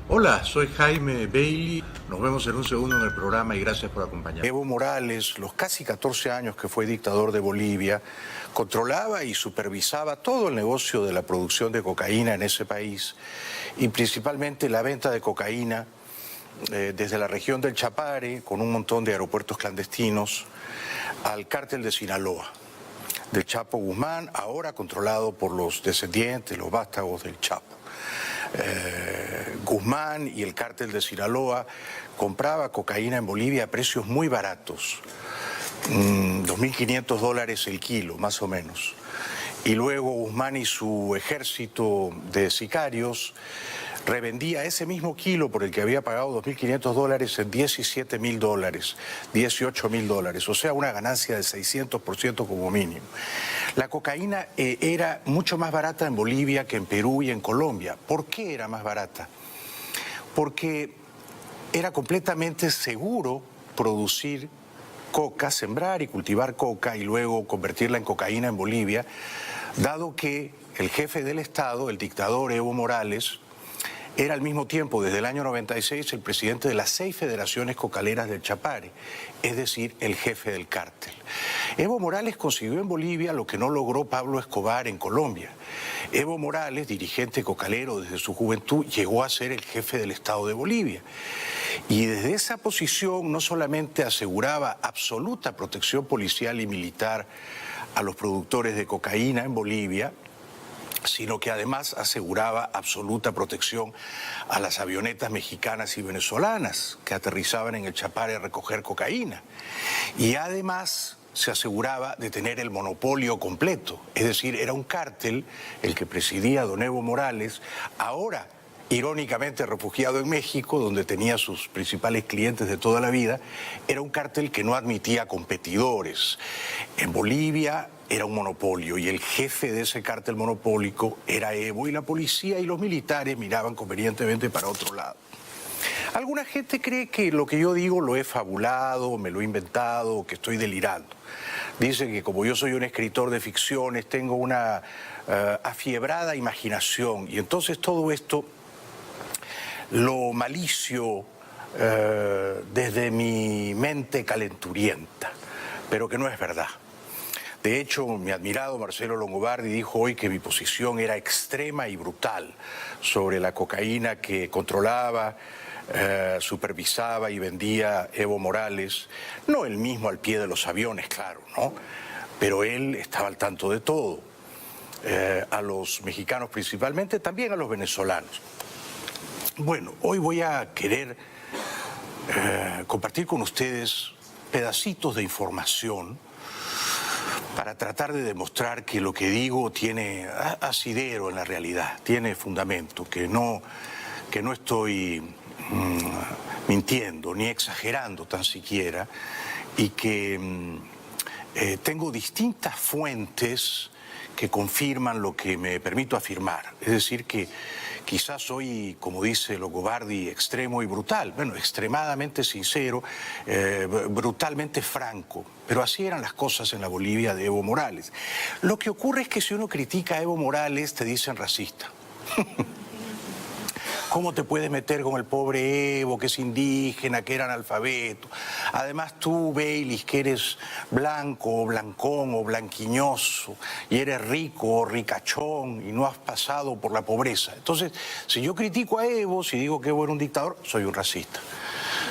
Hola, soy Jaime Bailey. Nos vemos en un segundo en el programa y gracias por acompañarnos. Evo Morales, los casi 14 años que fue dictador de Bolivia, controlaba y supervisaba todo el negocio de la producción de cocaína en ese país y principalmente la venta de cocaína desde la región del Chapare, con un montón de aeropuertos clandestinos, al cártel de Sinaloa, del Chapo Guzmán, ahora controlado por los descendientes, los vástagos del Chapo. Guzmán y el cártel de Sinaloa compraba cocaína en Bolivia a precios muy baratos, $2.500 el kilo, más o menos. Y luego Guzmán y su ejército de sicarios revendía ese mismo kilo por el que había pagado $2.500 en $17.000, $18.000, o sea, una ganancia de 600% como mínimo. La cocaína era mucho más barata en Bolivia que en Perú y en Colombia. ¿Por qué era más barata? Porque era completamente seguro producir coca, sembrar y cultivar coca y luego convertirla en cocaína en Bolivia, dado que el jefe del Estado, el dictador Evo Morales, era al mismo tiempo, desde el año 96, el presidente de las 6 federaciones cocaleras del Chapare, es decir, el jefe del cártel. Evo Morales consiguió en Bolivia lo que no logró Pablo Escobar en Colombia. Evo Morales, dirigente cocalero desde su juventud, llegó a ser el jefe del Estado de Bolivia. Y desde esa posición no solamente aseguraba absoluta protección policial y militar a los productores de cocaína en Bolivia, sino que además aseguraba absoluta protección a las avionetas mexicanas y venezolanas que aterrizaban en el Chapare a recoger cocaína. Y además se aseguraba de tener el monopolio completo, es decir, era un cártel el que presidía don Evo Morales, ahora irónicamente refugiado en México, donde tenía sus principales clientes de toda la vida. Era un cártel que no admitía competidores. En Bolivia era un monopolio y el jefe de ese cártel monopólico era Evo, y la policía y los militares miraban convenientemente para otro lado. Alguna gente cree que lo que yo digo lo he fabulado, me lo he inventado, que estoy delirando. Dice que como yo soy un escritor de ficciones, tengo una afiebrada imaginación, y entonces todo esto lo malicio desde mi mente calenturienta, pero que no es verdad. De hecho, mi admirado Marcelo Longobardi dijo hoy que mi posición era extrema y brutal sobre la cocaína que controlaba, supervisaba y vendía Evo Morales. No él mismo al pie de los aviones, claro, ¿no? Pero él estaba al tanto de todo. A los mexicanos principalmente, también a los venezolanos. Bueno, hoy voy a querer compartir con ustedes pedacitos de información para tratar de demostrar que lo que digo tiene asidero en la realidad, tiene fundamento, que no estoy mintiendo ni exagerando tan siquiera, y que tengo distintas fuentes que confirman lo que me permito afirmar. Es decir, que quizás soy, como dice Longobardi, extremo y brutal. Bueno, extremadamente sincero, brutalmente franco. Pero así eran las cosas en la Bolivia de Evo Morales. Lo que ocurre es que si uno critica a Evo Morales, te dicen racista. ¿Cómo te puedes meter con el pobre Evo, que es indígena, que era analfabeto? Además tú, Bailey, que eres blanco o blancón o blanquiñoso, y eres rico o ricachón y no has pasado por la pobreza. Entonces, si yo critico a Evo, si digo que Evo era un dictador, soy un racista.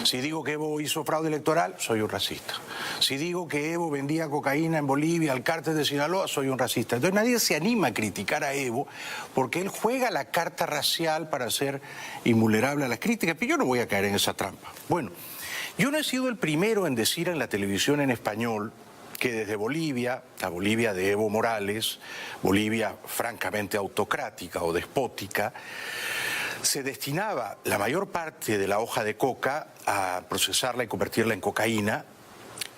Si digo que Evo hizo fraude electoral, soy un racista. Si digo que Evo vendía cocaína en Bolivia al cártel de Sinaloa, soy un racista. Entonces nadie se anima a criticar a Evo porque él juega la carta racial para ser invulnerable a las críticas, pero yo no voy a caer en esa trampa. Bueno, yo no he sido el primero en decir en la televisión en español que desde Bolivia, la Bolivia de Evo Morales, Bolivia francamente autocrática o despótica, se destinaba la mayor parte de la hoja de coca a procesarla y convertirla en cocaína,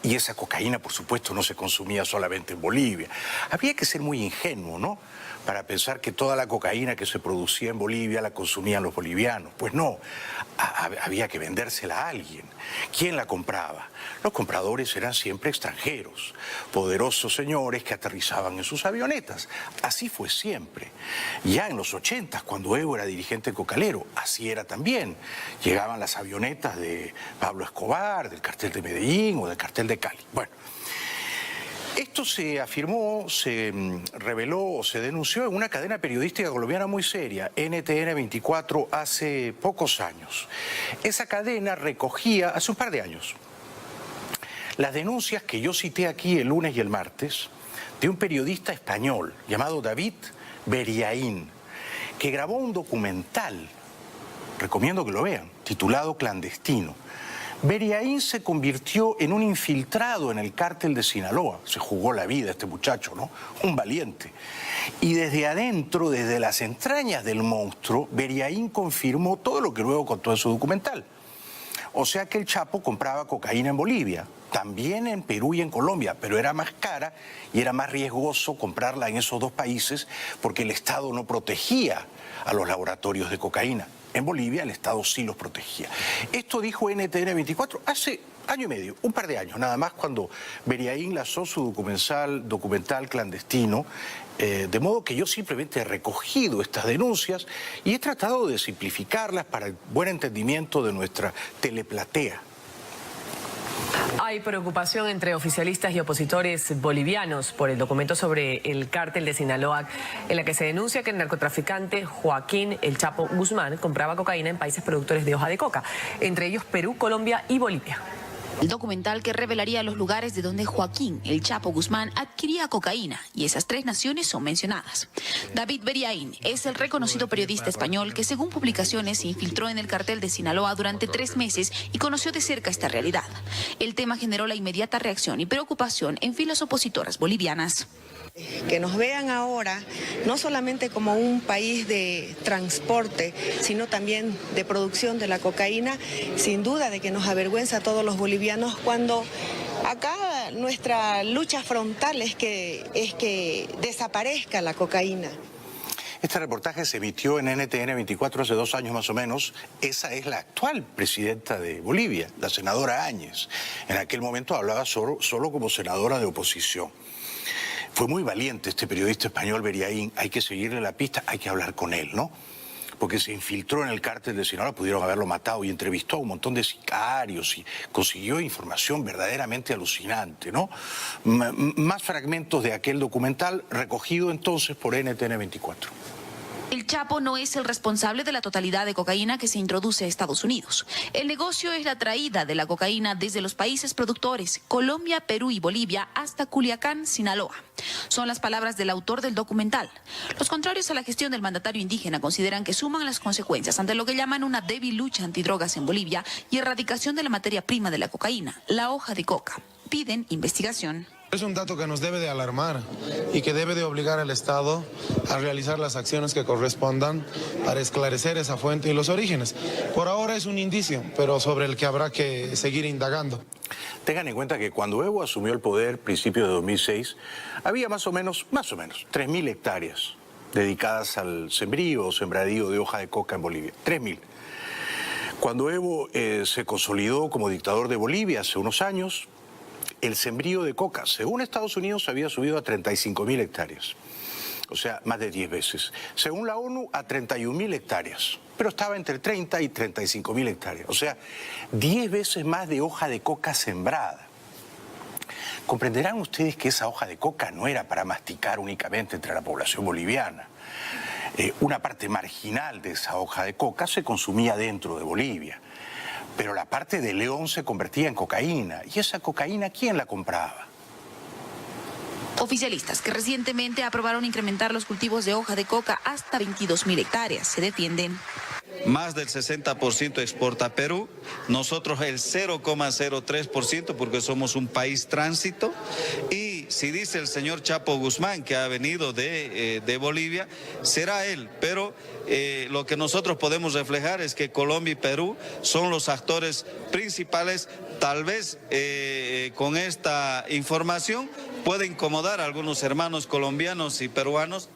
y esa cocaína, por supuesto, no se consumía solamente en Bolivia. Había que ser muy ingenuo, ¿no?, para pensar que toda la cocaína que se producía en Bolivia la consumían los bolivianos. Pues no, había que vendérsela a alguien. ¿Quién la compraba? Los compradores eran siempre extranjeros, poderosos señores que aterrizaban en sus avionetas. Así fue siempre. Ya en los 80, cuando Evo era dirigente cocalero, así era también. Llegaban las avionetas de Pablo Escobar, del cartel de Medellín o del cartel de Cali. Bueno, esto se afirmó, se reveló o se denunció en una cadena periodística colombiana muy seria, NTN 24, hace pocos años. Esa cadena recogía, hace un par de años, las denuncias que yo cité aquí el lunes y el martes de un periodista español llamado David Beriaín, que grabó un documental, recomiendo que lo vean, titulado Clandestino. Beriaín se convirtió en un infiltrado en el cártel de Sinaloa. Se jugó la vida este muchacho, ¿no? Un valiente. Y desde adentro, desde las entrañas del monstruo, Beriaín confirmó todo lo que luego contó en su documental. O sea que el Chapo compraba cocaína en Bolivia, también en Perú y en Colombia, pero era más cara y era más riesgoso comprarla en esos dos países porque el Estado no protegía a los laboratorios de cocaína. En Bolivia el Estado sí los protegía. Esto dijo NTN 24 hace año y medio, un par de años, nada más, cuando Beriaín lanzó su documental Clandestino, de modo que yo simplemente he recogido estas denuncias y he tratado de simplificarlas para el buen entendimiento de nuestra teleplatea. Hay preocupación entre oficialistas y opositores bolivianos por el documento sobre el cártel de Sinaloa, en la que se denuncia que el narcotraficante Joaquín El Chapo Guzmán compraba cocaína en países productores de hoja de coca, entre ellos Perú, Colombia y Bolivia. El documental que revelaría los lugares de donde Joaquín El Chapo Guzmán adquiría cocaína, y esas 3 naciones son mencionadas. David Beriaín es el reconocido periodista español que, según publicaciones, se infiltró en el cartel de Sinaloa durante 3 meses y conoció de cerca esta realidad. El tema generó la inmediata reacción y preocupación en filas opositoras bolivianas. Que nos vean ahora no solamente como un país de transporte, sino también de producción de la cocaína, sin duda de que nos avergüenza a todos los bolivianos cuando acá nuestra lucha frontal es que desaparezca la cocaína. Este reportaje se emitió en NTN 24 hace 2 años más o menos. Esa es la actual presidenta de Bolivia, la senadora Áñez. En aquel momento hablaba solo como senadora de oposición. Fue muy valiente este periodista español Beriaín, hay que seguirle la pista, hay que hablar con él, ¿no? Porque se infiltró en el cártel de Sinaloa, pudieron haberlo matado, y entrevistó a un montón de sicarios y consiguió información verdaderamente alucinante, ¿no? Más fragmentos de aquel documental recogido entonces por NTN 24. El Chapo no es el responsable de la totalidad de cocaína que se introduce a Estados Unidos. El negocio es la traída de la cocaína desde los países productores, Colombia, Perú y Bolivia, hasta Culiacán, Sinaloa. Son las palabras del autor del documental. Los contrarios a la gestión del mandatario indígena consideran que suman las consecuencias ante lo que llaman una débil lucha antidrogas en Bolivia y erradicación de la materia prima de la cocaína, la hoja de coca. Piden investigación. Es un dato que nos debe de alarmar y que debe de obligar al Estado a realizar las acciones que correspondan para esclarecer esa fuente y los orígenes. Por ahora es un indicio, pero sobre el que habrá que seguir indagando. Tengan en cuenta que cuando Evo asumió el poder, principios de 2006, había más o menos 3.000 hectáreas dedicadas al sembrío o sembradío de hoja de coca en Bolivia. 3.000. Cuando Evo se consolidó como dictador de Bolivia hace unos años, el sembrío de coca, según Estados Unidos, había subido a 35.000 hectáreas. O sea, más de 10 veces. Según la ONU, a 31.000 hectáreas. Pero estaba entre 30 y 35.000 hectáreas. O sea, 10 veces más de hoja de coca sembrada. Comprenderán ustedes que esa hoja de coca no era para masticar únicamente entre la población boliviana. Una parte marginal de esa hoja de coca se consumía dentro de Bolivia. Pero la parte de León se convertía en cocaína. ¿Y esa cocaína quién la compraba? Oficialistas que recientemente aprobaron incrementar los cultivos de hoja de coca hasta 22.000 hectáreas se defienden. Más del 60% exporta a Perú, nosotros el 0,03% porque somos un país tránsito. Y si dice el señor Chapo Guzmán que ha venido de Bolivia, será él, pero lo que nosotros podemos reflejar es que Colombia y Perú son los actores principales. Tal vez con esta información puede incomodar a algunos hermanos colombianos y peruanos.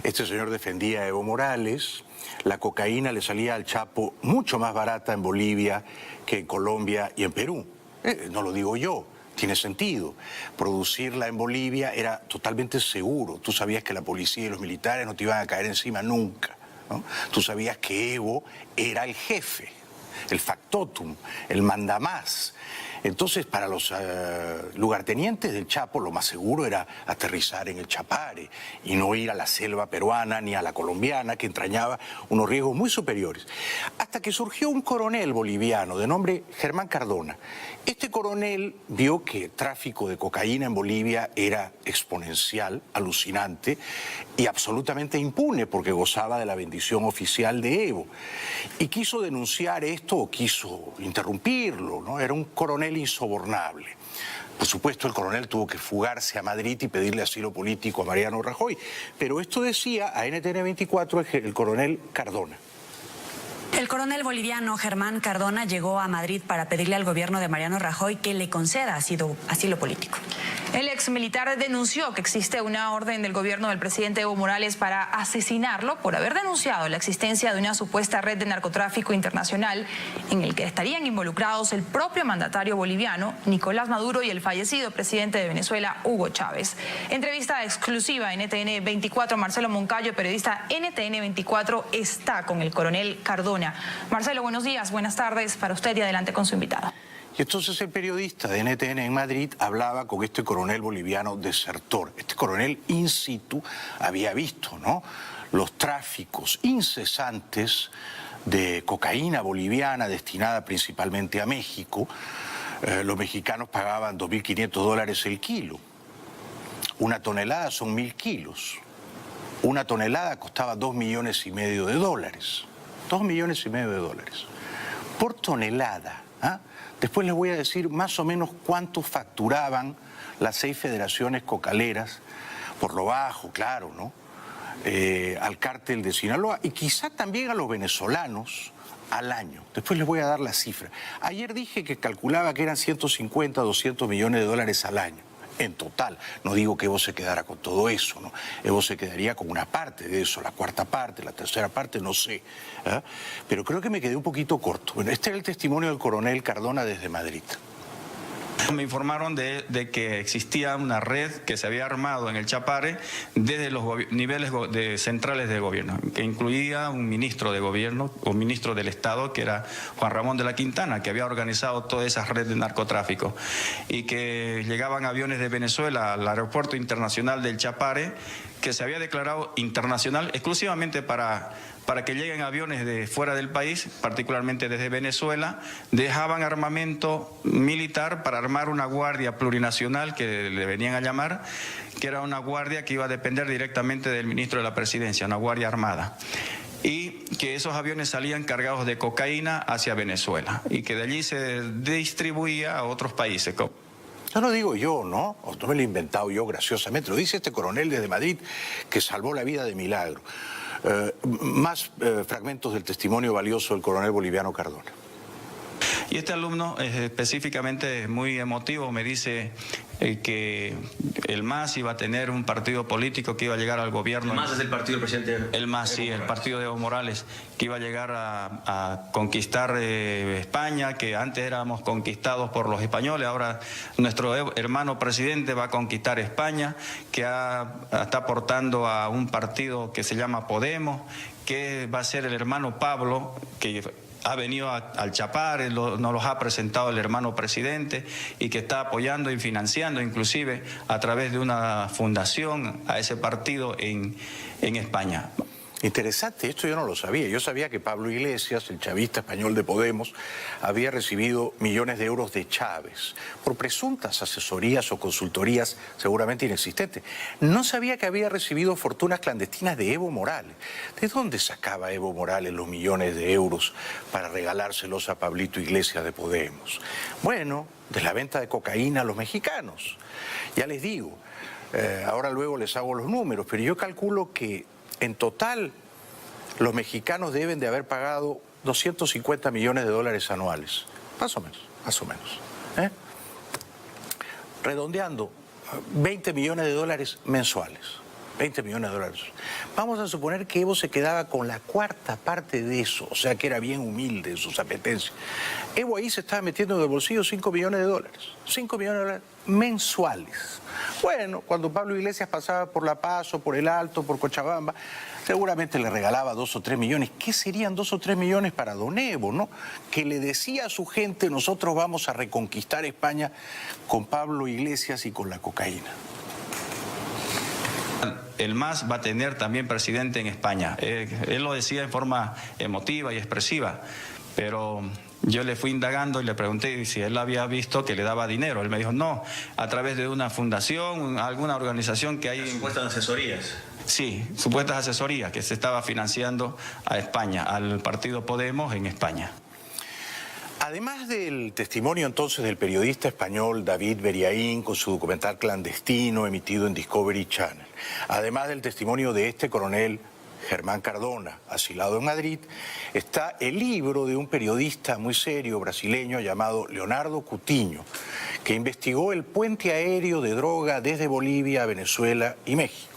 Este señor defendía a Evo Morales. La cocaína le salía al Chapo mucho más barata en Bolivia que en Colombia y en Perú. No lo digo yo, tiene sentido. Producirla en Bolivia era totalmente seguro. Tú sabías que la policía y los militares no te iban a caer encima nunca, ¿no? Tú sabías que Evo era el jefe, el factotum, el mandamás. Entonces, para los lugartenientes del Chapo, lo más seguro era aterrizar en el Chapare y no ir a la selva peruana ni a la colombiana, que entrañaba unos riesgos muy superiores. Hasta que surgió un coronel boliviano de nombre Germán Cardona. Este coronel vio que el tráfico de cocaína en Bolivia era exponencial, alucinante y absolutamente impune porque gozaba de la bendición oficial de Evo. Y quiso denunciar esto o quiso interrumpirlo, ¿no? Era un coronel insobornable. Por supuesto, el coronel tuvo que fugarse a Madrid y pedirle asilo político a Mariano Rajoy. Pero esto decía a NTN 24 el coronel Cardona. El coronel boliviano Germán Cardona llegó a Madrid para pedirle al gobierno de Mariano Rajoy que le conceda asilo político. El ex militar denunció que existe una orden del gobierno del presidente Evo Morales para asesinarlo por haber denunciado la existencia de una supuesta red de narcotráfico internacional en el que estarían involucrados el propio mandatario boliviano Nicolás Maduro y el fallecido presidente de Venezuela Hugo Chávez. Entrevista exclusiva en NTN 24, Marcelo Moncayo, periodista NTN 24, está con el coronel Cardona. Marcelo, buenos días, buenas tardes para usted y adelante con su invitado. Y entonces el periodista de NTN en Madrid hablaba con este coronel boliviano desertor. Este coronel in situ había visto, ¿no?, los tráficos incesantes de cocaína boliviana destinada principalmente a México. Los mexicanos pagaban $2.500 el kilo. Una tonelada son 1.000 kilos. Una tonelada costaba $2,5 millones de dólares. $2,5 millones de dólares. Por tonelada. ¿Ah? Después les voy a decir más o menos cuánto facturaban las 6 federaciones cocaleras, por lo bajo, claro, ¿no?, al cártel de Sinaloa y quizá también a los venezolanos al año. Después les voy a dar la cifra. Ayer dije que calculaba que eran 150, 200 millones de dólares al año. En total, no digo que Evo se quedara con todo eso, ¿no? Evo se quedaría con una parte de eso, la cuarta parte, la tercera parte, no sé. ¿Eh? Pero creo que me quedé un poquito corto. Bueno, este era el testimonio del coronel Cardona desde Madrid. Me informaron de que existía una red que se había armado en el Chapare desde los niveles centrales de gobierno, que incluía un ministro de gobierno o ministro del Estado, que era Juan Ramón de la Quintana, que había organizado toda esa red de narcotráfico, y que llegaban aviones de Venezuela al aeropuerto internacional del Chapare, que se había declarado internacional exclusivamente para que lleguen aviones de fuera del país, particularmente desde Venezuela. Dejaban armamento militar para armar una guardia plurinacional, que le venían a llamar, que era una guardia que iba a depender directamente del ministro de la Presidencia, una guardia armada. Y que esos aviones salían cargados de cocaína hacia Venezuela y que de allí se distribuía a otros países. No lo digo yo, ¿no? No me lo he inventado yo graciosamente. Lo dice este coronel desde Madrid que salvó la vida de milagro. Más fragmentos del testimonio valioso del coronel boliviano Cardona. Y este alumno específicamente es muy emotivo, me dice que el MAS iba a tener un partido político que iba a llegar al gobierno. ¿El MAS es el partido del presidente? El MAS, sí, el partido de Evo Morales, que iba a llegar a conquistar España, que antes éramos conquistados por los españoles, ahora nuestro hermano presidente va a conquistar España, que está aportando a un partido que se llama Podemos, que va a ser el hermano Pablo, que ha venido al Chapare, nos los ha presentado el hermano presidente y que está apoyando y financiando inclusive a través de una fundación a ese partido en España. Interesante, esto yo no lo sabía. Yo sabía que Pablo Iglesias, el chavista español de Podemos, había recibido millones de euros de Chávez por presuntas asesorías o consultorías seguramente inexistentes. No sabía que había recibido fortunas clandestinas de Evo Morales. ¿De dónde sacaba Evo Morales los millones de euros para regalárselos a Pablito Iglesias de Podemos? Bueno, de la venta de cocaína a los mexicanos. Ya les digo, ahora luego les hago los números, pero yo calculo que en total, los mexicanos deben de haber pagado 250 millones de dólares anuales. Más o menos, más o menos. Redondeando, 20 millones de dólares mensuales. 20 millones de dólares. Vamos a suponer que Evo se quedaba con la cuarta parte de eso, o sea que era bien humilde en sus apetencias. Evo ahí se estaba metiendo en el bolsillo 5 millones de dólares. 5 millones de dólares mensuales. Bueno, cuando Pablo Iglesias pasaba por La Paz o por El Alto, por Cochabamba, seguramente le regalaba 2 o 3 millones. ¿Qué serían 2 o 3 millones para don Evo, no? Que le decía a su gente, nosotros vamos a reconquistar España con Pablo Iglesias y con la cocaína. El MAS va a tener también presidente en España. Él lo decía en forma emotiva y expresiva, pero yo le fui indagando y le pregunté si él había visto que le daba dinero. Él me dijo, no, a través de una fundación, alguna organización que hay... Supuestas asesorías. Sí, supuestas asesorías que se estaba financiando a España, al partido Podemos en España. Además del testimonio entonces del periodista español David Beriaín con su documental clandestino emitido en Discovery Channel, además del testimonio de este coronel Germán Cardona, asilado en Madrid, está el libro de un periodista muy serio brasileño llamado Leonardo Coutinho, que investigó el puente aéreo de droga desde Bolivia a Venezuela y México.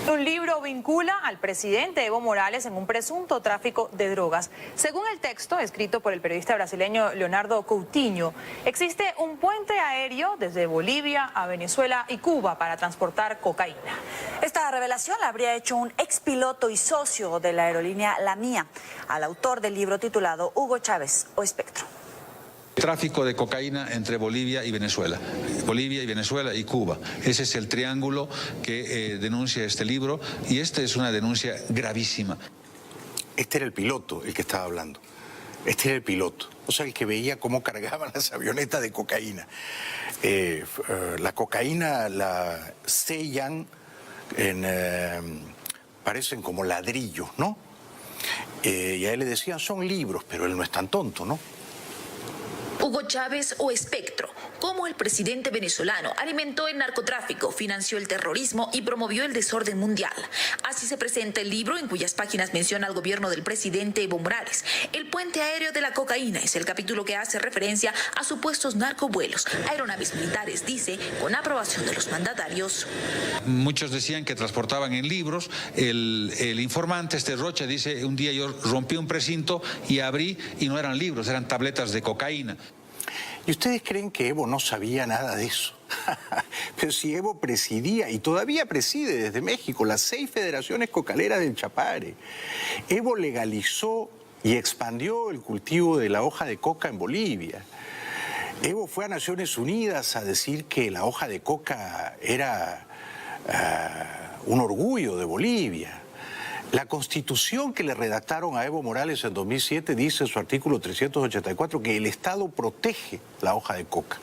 Un libro vincula al presidente Evo Morales en un presunto tráfico de drogas. Según el texto escrito por el periodista brasileño Leonardo Coutinho, existe un puente aéreo desde Bolivia a Venezuela y Cuba para transportar cocaína. Esta revelación la habría hecho un expiloto y socio de la aerolínea La Mía, al autor del libro titulado Hugo Chávez o Espectro. Tráfico de cocaína entre Bolivia y Venezuela y Cuba. Ese es el triángulo que denuncia este libro y esta es una denuncia gravísima. Este era el piloto el que estaba hablando. Este era el piloto, o sea, el que veía cómo cargaban las avionetas de cocaína. La cocaína la sellan parecen como ladrillos, ¿no? Y a él le decían, son libros, pero él no es tan tonto, ¿no? Hugo Chávez o Espectro, cómo el presidente venezolano alimentó el narcotráfico, financió el terrorismo y promovió el desorden mundial. Así se presenta el libro en cuyas páginas menciona al gobierno del presidente Evo Morales. El puente aéreo de la cocaína es el capítulo que hace referencia a supuestos narcovuelos, aeronaves militares, dice, con aprobación de los mandatarios. Muchos decían que transportaban en libros. El informante, Rocha, dice, un día yo rompí un precinto y abrí y no eran libros, eran tabletas de cocaína. ¿Y ustedes creen que Evo no sabía nada de eso? Pero si Evo presidía, y todavía preside desde México, las 6 federaciones cocaleras del Chapare. Evo legalizó y expandió el cultivo de la hoja de coca en Bolivia. Evo fue a Naciones Unidas a decir que la hoja de coca era un orgullo de Bolivia. La Constitución que le redactaron a Evo Morales en 2007 dice en su artículo 384 que el Estado protege la hoja de coca.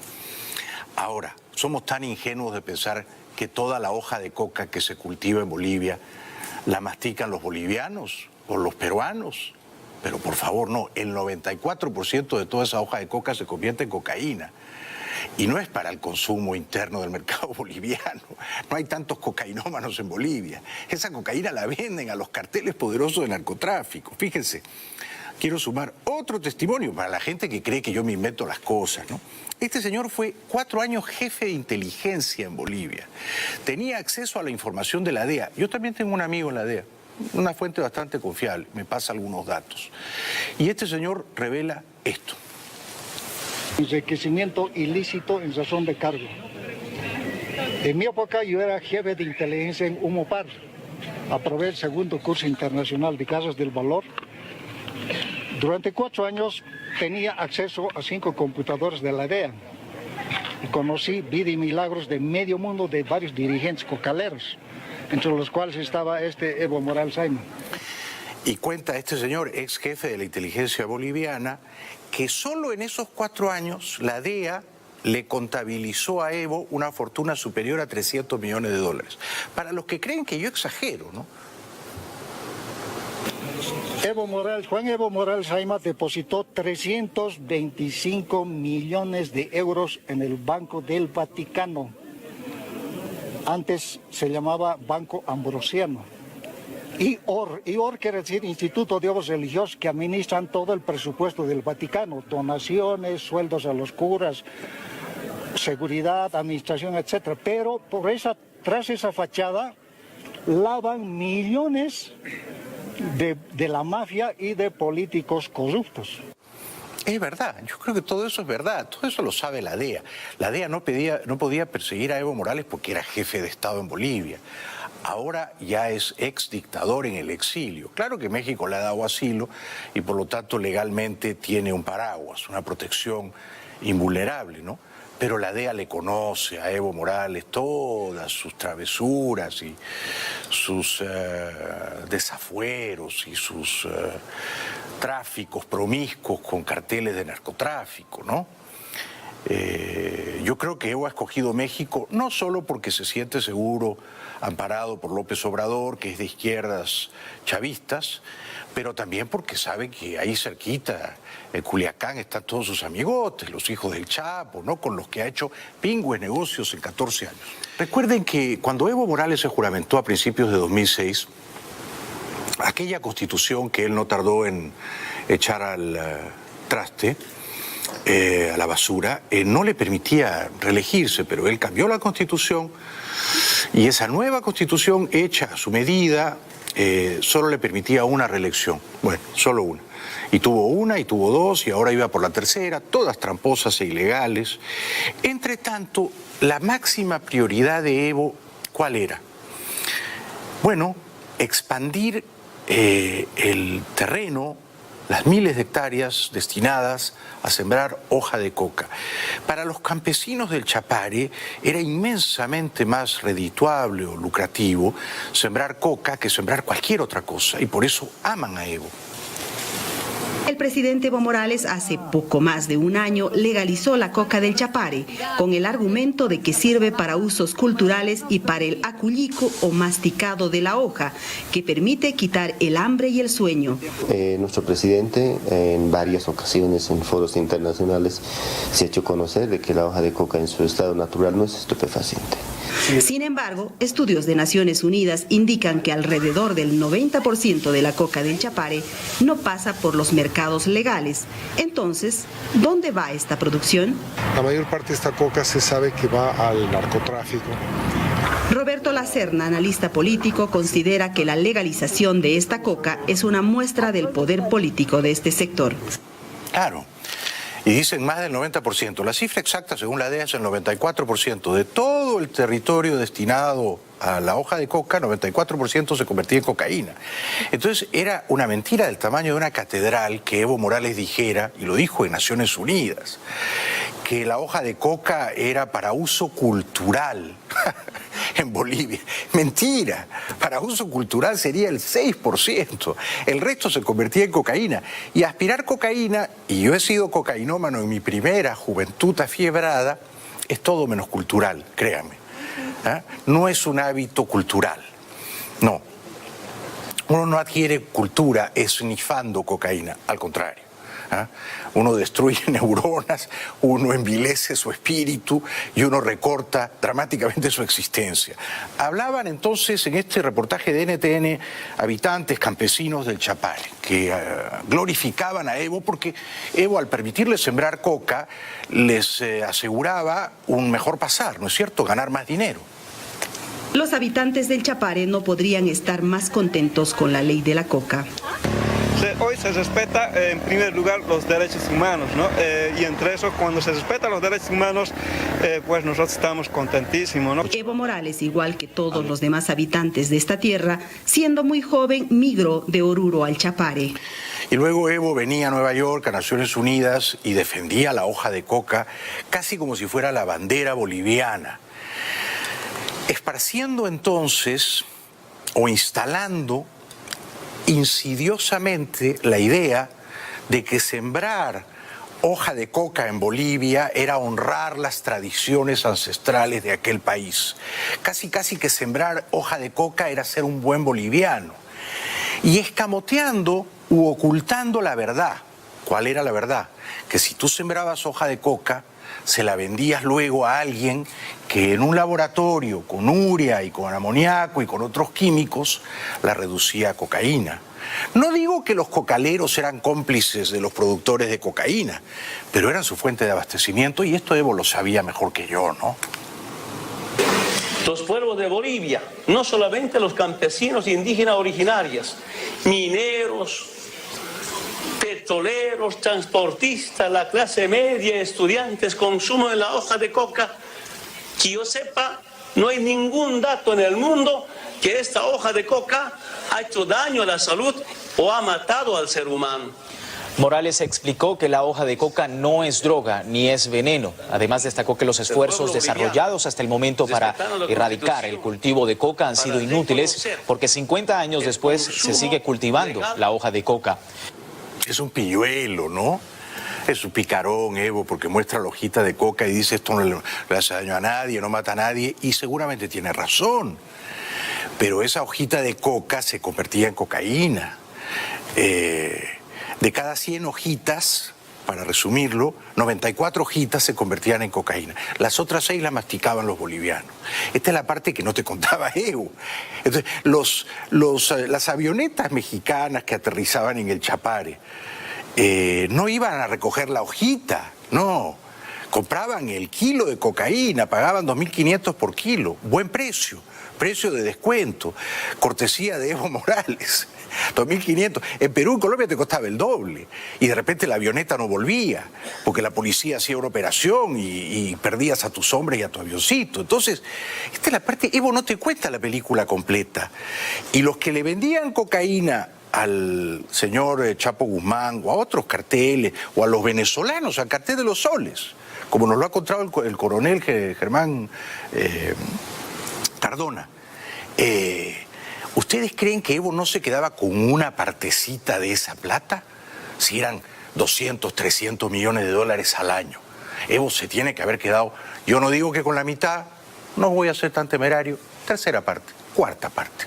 Ahora, somos tan ingenuos de pensar que toda la hoja de coca que se cultiva en Bolivia la mastican los bolivianos o los peruanos. Pero por favor, no, el 94% de toda esa hoja de coca se convierte en cocaína. Y no es para el consumo interno del mercado boliviano. No hay tantos cocainómanos en Bolivia. Esa cocaína la venden a los carteles poderosos de narcotráfico. Fíjense, quiero sumar otro testimonio para la gente que cree que yo me invento las cosas, ¿no? Este señor fue 4 años jefe de inteligencia en Bolivia. Tenía acceso a la información de la DEA. Yo también tengo un amigo en la DEA, una fuente bastante confiable, me pasa algunos datos. Y este señor revela esto. Enriquecimiento ilícito en razón de cargo. En mi época yo era jefe de inteligencia en Humopar. Aprobé el 2º curso internacional de casas del valor. Durante 4 años tenía acceso a 5 computadores de la DEA. Y conocí vida y milagros de medio mundo de varios dirigentes cocaleros, entre los cuales estaba Evo Morales Ayma. Y cuenta este señor, ex jefe de la inteligencia boliviana, que solo en esos 4 años la DEA le contabilizó a Evo una fortuna superior a 300 millones de dólares. Para los que creen que yo exagero, ¿no? Juan Evo Morales Ayma depositó 325 millones de euros en el Banco del Vaticano. Antes se llamaba Banco Ambrosiano. IOR quiere decir Instituto de Obras Religiosas, que administran todo el presupuesto del Vaticano, donaciones, sueldos a los curas, seguridad, administración, etc. Pero por esa tras esa fachada lavan millones de la mafia y de políticos corruptos. Es verdad, yo creo que todo eso es verdad, todo eso lo sabe la DEA. La DEA no podía perseguir a Evo Morales porque era jefe de Estado en Bolivia. Ahora ya es ex dictador en el exilio. Claro que México le ha dado asilo y por lo tanto legalmente tiene un paraguas, una protección invulnerable, ¿no? Pero la DEA le conoce a Evo Morales todas sus travesuras y sus desafueros y sus tráficos promiscuos con carteles de narcotráfico, ¿no? Yo creo que Evo ha escogido México no solo porque se siente seguro, amparado por López Obrador, que es de izquierdas chavistas, pero también porque sabe que ahí cerquita, en Culiacán, están todos sus amigotes, los hijos del Chapo, ¿no? Con los que ha hecho pingües negocios en 14 años. Recuerden que cuando Evo Morales se juramentó a principios de 2006, aquella constitución que él no tardó en echar al traste, a la basura, no le permitía reelegirse, pero él cambió la constitución y esa nueva constitución hecha a su medida solo le permitía una reelección. Bueno, solo una. Y tuvo una, y tuvo dos, y ahora iba por la tercera, todas tramposas e ilegales. Entre tanto, la máxima prioridad de Evo, ¿cuál era? Bueno, expandir el terreno, las miles de hectáreas destinadas a sembrar hoja de coca. Para los campesinos del Chapare era inmensamente más redituable o lucrativo sembrar coca que sembrar cualquier otra cosa, y por eso aman a Evo. El presidente Evo Morales hace poco más de un año legalizó la coca del Chapare con el argumento de que sirve para usos culturales y para el acullico o masticado de la hoja, que permite quitar el hambre y el sueño. Nuestro presidente en varias ocasiones en foros internacionales se ha hecho conocer de que la hoja de coca en su estado natural no es estupefaciente. Sin embargo, estudios de Naciones Unidas indican que alrededor del 90% de la coca del Chapare no pasa por los mercados legales. Entonces, ¿dónde va esta producción? La mayor parte de esta coca se sabe que va al narcotráfico. Roberto Lacerna, analista político, considera que la legalización de esta coca es una muestra del poder político de este sector. Claro. Y dicen más del 90%. La cifra exacta, según la DEA, es el 94%. De todo el territorio destinado a la hoja de coca, 94% se convertía en cocaína. Entonces era una mentira del tamaño de una catedral que Evo Morales dijera, y lo dijo en Naciones Unidas, que la hoja de coca era para uso cultural en Bolivia. Mentira, para uso cultural sería el 6%, el resto se convertía en cocaína. Y aspirar cocaína, y yo he sido cocainómano en mi primera juventud afiebrada, es todo menos cultural, créanme. No es un hábito cultural, no. Uno no adquiere cultura esnifando cocaína, al contrario. Uno destruye neuronas, uno envilece su espíritu y uno recorta dramáticamente su existencia. Hablaban entonces en este reportaje de NTN habitantes, campesinos del Chapare, que glorificaban a Evo porque Evo, al permitirles sembrar coca, les aseguraba un mejor pasar, ¿no es cierto?, ganar más dinero. Los habitantes del Chapare no podrían estar más contentos con la ley de la coca. Hoy se respeta en primer lugar los derechos humanos, ¿no? Y entre eso, cuando se respetan los derechos humanos, pues nosotros estamos contentísimos, ¿no? Evo Morales, igual que todos los demás habitantes de esta tierra, siendo muy joven, migró de Oruro al Chapare. Y luego Evo venía a Nueva York, a Naciones Unidas, y defendía la hoja de coca casi como si fuera la bandera boliviana. Esparciendo entonces, o instalando insidiosamente la idea de que sembrar hoja de coca en Bolivia era honrar las tradiciones ancestrales de aquel país. Casi que sembrar hoja de coca era ser un buen boliviano. Y escamoteando u ocultando la verdad. ¿Cuál era la verdad? Que si tú sembrabas hoja de coca, se la vendías luego a alguien que en un laboratorio con urea y con amoníaco y con otros químicos la reducía a cocaína. No digo que los cocaleros eran cómplices de los productores de cocaína, pero eran su fuente de abastecimiento y esto Evo lo sabía mejor que yo, ¿no? los pueblos de Bolivia, no solamente los campesinos e indígenas originarios, mineros, petroleros, transportistas, la clase media, estudiantes, consumo de la hoja de coca. Que yo sepa, no hay ningún dato en el mundo que esta hoja de coca ha hecho daño a la salud o ha matado al ser humano. Morales explicó que la hoja de coca no es droga ni es veneno. Además destacó que los esfuerzos desarrollados hasta el momento para erradicar el cultivo de coca han sido inútiles porque 50 años después se sigue cultivando la hoja de coca. Es un pilluelo, ¿no? Es un picarón, Evo, porque muestra la hojita de coca y dice esto no le hace daño a nadie, no mata a nadie, y seguramente tiene razón. Pero esa hojita de coca se convertía en cocaína. De cada 100 hojitas, para resumirlo, 94 hojitas se convertían en cocaína. Las otras 6 las masticaban los bolivianos. Esta es la parte que no te contaba Evo. Entonces, las avionetas mexicanas que aterrizaban en el Chapare no iban a recoger la hojita, no. Compraban el kilo de cocaína, pagaban 2.500 por kilo. Buen precio, precio de descuento, cortesía de Evo Morales. 2.500. En Perú y Colombia te costaba el doble. Y de repente la avioneta no volvía, porque la policía hacía una operación y perdías a tus hombres y a tu avioncito. Entonces, esta es la parte, Evo no te cuenta la película completa. Y los que le vendían cocaína al señor Chapo Guzmán o a otros carteles, o a los venezolanos, al cartel de los soles, como nos lo ha contado el coronel Germán Cardona, ¿ustedes creen que Evo no se quedaba con una partecita de esa plata? Si eran 200, 300 millones de dólares al año. Evo se tiene que haber quedado, yo no digo que con la mitad, no voy a ser tan temerario, tercera parte, cuarta parte.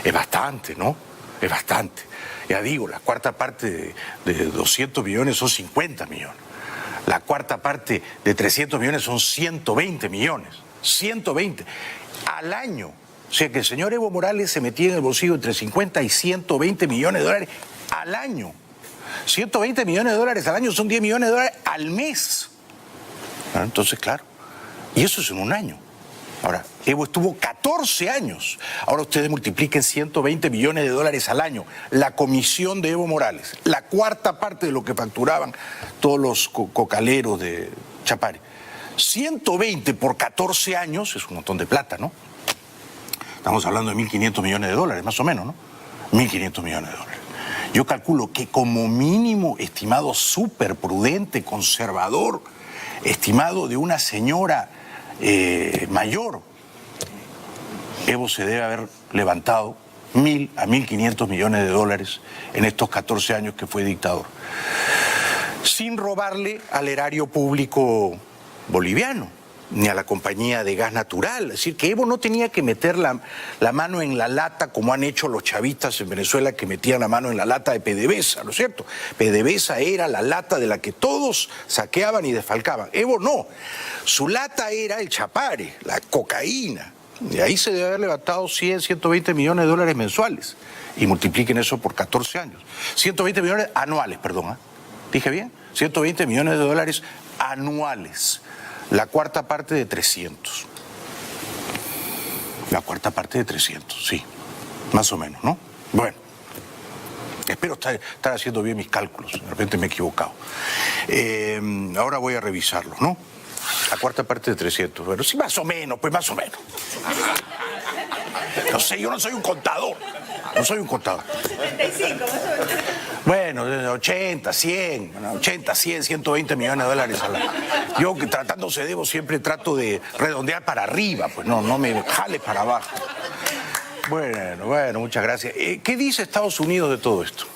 Es bastante, ¿no? Es bastante. Ya digo, la cuarta parte de 200 millones son 50 millones. La cuarta parte de 300 millones son 120 millones. 120 al año. O sea que el señor Evo Morales se metía en el bolsillo entre 50 y 120 millones de dólares al año. 120 millones de dólares al año son 10 millones de dólares al mes. Entonces, claro, y eso es en un año. Ahora, Evo estuvo 14 años. Ahora ustedes multipliquen 120 millones de dólares al año. La comisión de Evo Morales, la cuarta parte de lo que facturaban todos los cocaleros de Chapare. 120 por 14 años es un montón de plata, ¿no? Estamos hablando de 1.500 millones de dólares, más o menos, ¿no? 1.500 millones de dólares. Yo calculo que como mínimo, estimado súper prudente, conservador, estimado de una señora mayor, Evo se debe haber levantado 1.000 a 1.500 millones de dólares en estos 14 años que fue dictador, sin robarle al erario público boliviano, ni a la compañía de gas natural. Es decir, que Evo no tenía que meter la mano en la lata como han hecho los chavistas en Venezuela, que metían la mano en la lata de PDVSA, ¿no es cierto? PDVSA era la lata de la que todos saqueaban y desfalcaban. Evo no. Su lata era el Chapare, la cocaína. Y ahí se debe haber levantado 100, 120 millones de dólares mensuales. Y multipliquen eso por 14 años. 120 millones anuales, perdón. ¿Dije bien? 120 millones de dólares anuales. La cuarta parte de 300. La cuarta parte de 300, sí. Más o menos, ¿no? Bueno. Espero estar haciendo bien mis cálculos. De repente me he equivocado. Ahora voy a revisarlos, ¿no? La cuarta parte de 300. Bueno, sí, más o menos, pues más o menos. No sé, yo no soy un contador. No soy un contador. 35, más o menos. Bueno, 80, 100, 120 millones de dólares al año. Yo, tratándose de Evo, siempre trato de redondear para arriba, pues no me jale para abajo. Bueno, muchas gracias. ¿Qué dice Estados Unidos de todo esto?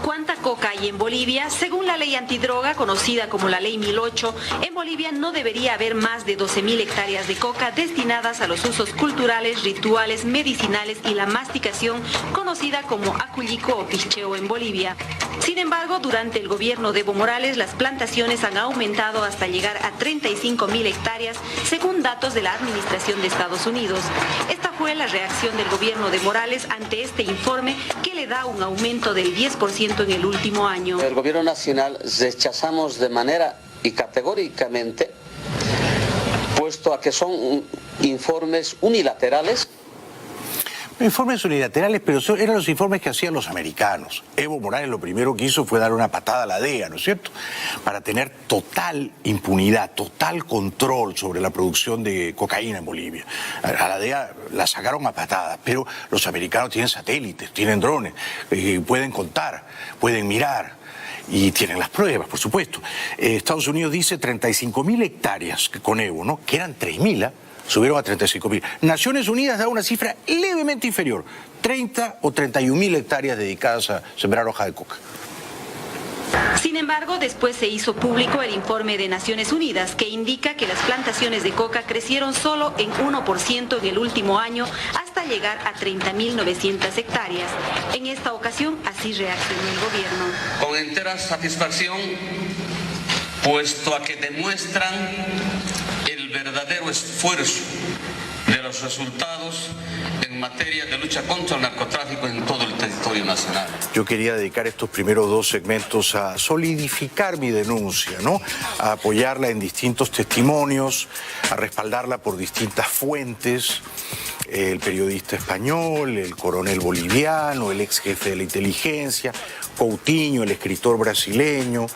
¿Cuánta coca hay en Bolivia? Según la ley antidroga, conocida como la Ley 1008, en Bolivia no debería haber más de 12.000 hectáreas de coca destinadas a los usos culturales, rituales, medicinales y la masticación, conocida como acullico o picheo en Bolivia. Sin embargo, durante el gobierno de Evo Morales, las plantaciones han aumentado hasta llegar a 35.000 hectáreas, según datos de la Administración de Estados Unidos. Esta fue la reacción del gobierno de Morales ante este informe, que le da un aumento del 10% en el último año. El gobierno nacional rechazamos de manera y categóricamente, puesto a que son informes unilaterales. Informes unilaterales, pero eran los informes que hacían los americanos. Evo Morales lo primero que hizo fue dar una patada a la DEA, ¿no es cierto? Para tener total impunidad, total control sobre la producción de cocaína en Bolivia. A la DEA la sacaron a patadas, pero los americanos tienen satélites, tienen drones, pueden contar, pueden mirar. Y tienen las pruebas, por supuesto. Estados Unidos dice 35.000 hectáreas con Evo, ¿no? Que eran 3.000, subieron a 35.000. Naciones Unidas da una cifra levemente inferior, 30 o 31.000 hectáreas dedicadas a sembrar hoja de coca. Sin embargo, después se hizo público el informe de Naciones Unidas que indica que las plantaciones de coca crecieron solo en 1% en el último año hasta llegar a 30.900 hectáreas. En esta ocasión, así reaccionó el gobierno. Con entera satisfacción, puesto a que demuestran el verdadero esfuerzo de los resultados en materia de lucha contra el narcotráfico en todo el territorio nacional. Yo quería dedicar estos primeros 2 segmentos a solidificar mi denuncia, ¿no? A apoyarla en distintos testimonios, a respaldarla por distintas fuentes, el periodista español, el coronel boliviano, el ex jefe de la inteligencia, Coutinho, el escritor brasileño,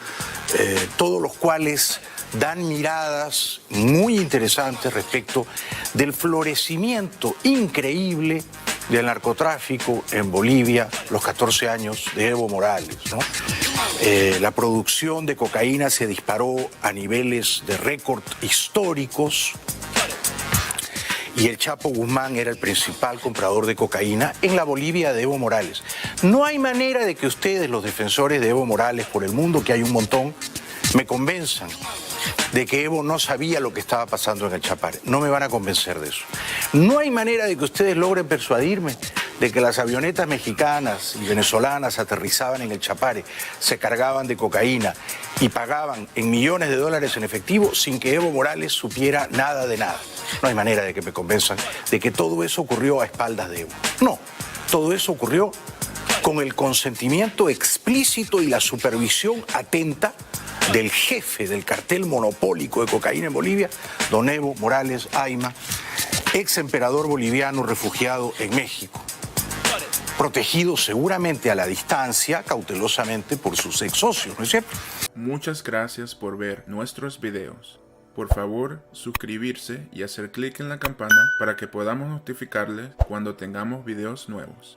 todos los cuales dan miradas muy interesantes respecto del florecimiento increíble del narcotráfico en Bolivia, los 14 años de Evo Morales, ¿no? La producción de cocaína se disparó a niveles de récord históricos y el Chapo Guzmán era el principal comprador de cocaína en la Bolivia de Evo Morales. No hay manera de que ustedes, los defensores de Evo Morales por el mundo, que hay un montón, me convenzan de que Evo no sabía lo que estaba pasando en el Chapare. No me van a convencer de eso. No hay manera de que ustedes logren persuadirme de que las avionetas mexicanas y venezolanas aterrizaban en el Chapare, se cargaban de cocaína y pagaban en millones de dólares en efectivo sin que Evo Morales supiera nada de nada. No hay manera de que me convenzan de que todo eso ocurrió a espaldas de Evo. No, todo eso ocurrió con el consentimiento explícito y la supervisión atenta del jefe del cartel monopólico de cocaína en Bolivia, don Evo Morales Ayma, ex emperador boliviano refugiado en México, protegido seguramente a la distancia, cautelosamente por sus ex socios, ¿no es cierto? Muchas gracias por ver nuestros videos. Por favor, suscribirse y hacer clic en la campana para que podamos notificarles cuando tengamos videos nuevos.